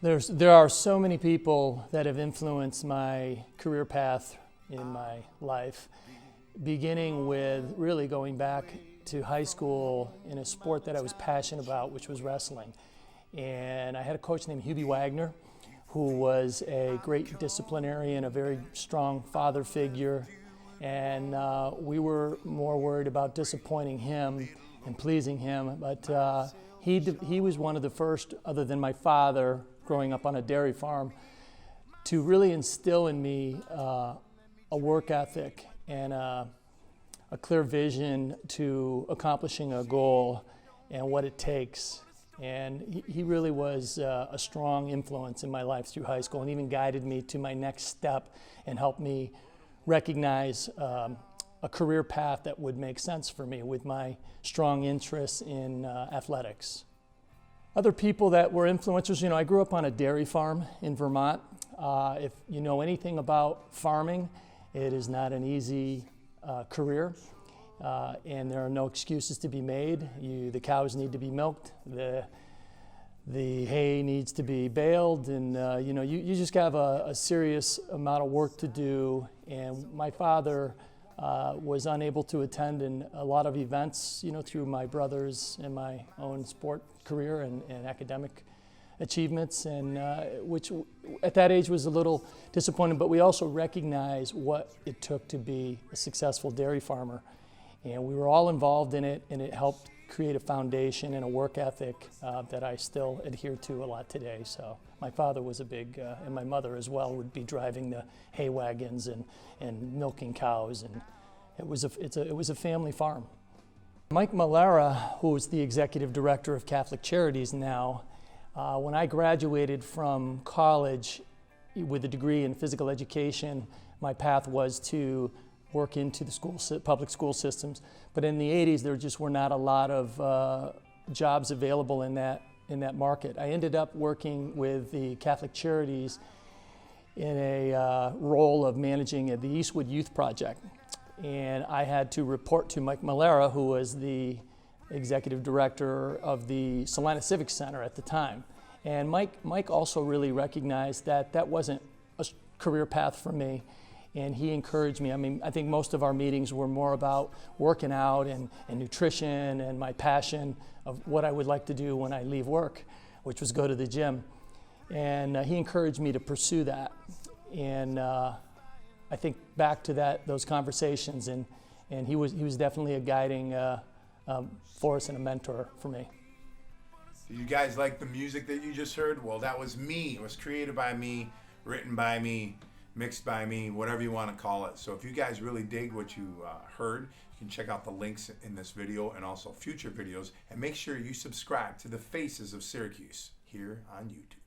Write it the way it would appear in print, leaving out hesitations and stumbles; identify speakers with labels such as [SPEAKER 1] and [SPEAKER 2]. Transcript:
[SPEAKER 1] There are so many people that have influenced my career path in my life, beginning with really going back to high school in a sport that I was passionate about, which was wrestling. And I had a coach named Hughey Wagner, who was a great disciplinarian, a very strong father figure. And we were more worried about disappointing him and pleasing him. But he was one of the first, other than my father, growing up on a dairy farm, to really instill in me a work ethic and a clear vision to accomplishing a goal and what it takes. And he really was a strong influence in my life through high school, and even guided me to my next step and helped me recognize a career path that would make sense for me with my strong interests in athletics. Other people that were influencers, I grew up on a dairy farm in Vermont. If you know anything about farming, it is not an easy career, and there are no excuses to be made. The cows need to be milked, the hay needs to be baled, and you just have a serious amount of work to do. And my father was unable to attend in a lot of events, through my brothers and my own sport career and academic achievements, and which at that age was a little disappointing, but we also recognized what it took to be a successful dairy farmer. And we were all involved in it, and it helped create a foundation and a work ethic that I still adhere to a lot today. So my father was a big, and my mother as well, would be driving the hay wagons and milking cows, and it was a family farm. Mike Melara, who is the executive director of Catholic Charities now, when I graduated from college with a degree in physical education, my path was to work into the public school systems. But in the 80s, there just were not a lot of jobs available in that market. I ended up working with the Catholic Charities in a role of managing the Eastwood Youth Project. And I had to report to Mike Melara, who was the executive director of the Salina Civic Center at the time. And Mike also really recognized that that wasn't a career path for me, and he encouraged me. I mean, I think most of our meetings were more about working out and nutrition and my passion of what I would like to do when I leave work, which was go to the gym. And he encouraged me to pursue that. And I think back to those conversations, and he was definitely a guiding force and a mentor for me.
[SPEAKER 2] Do you guys like the music that you just heard? Well, that was me. It was created by me, written by me, mixed by me, whatever you want to call it. So if you guys really dig what you heard, you can check out the links in this video and also future videos, and make sure you subscribe to the Faces of Syracuse here on YouTube.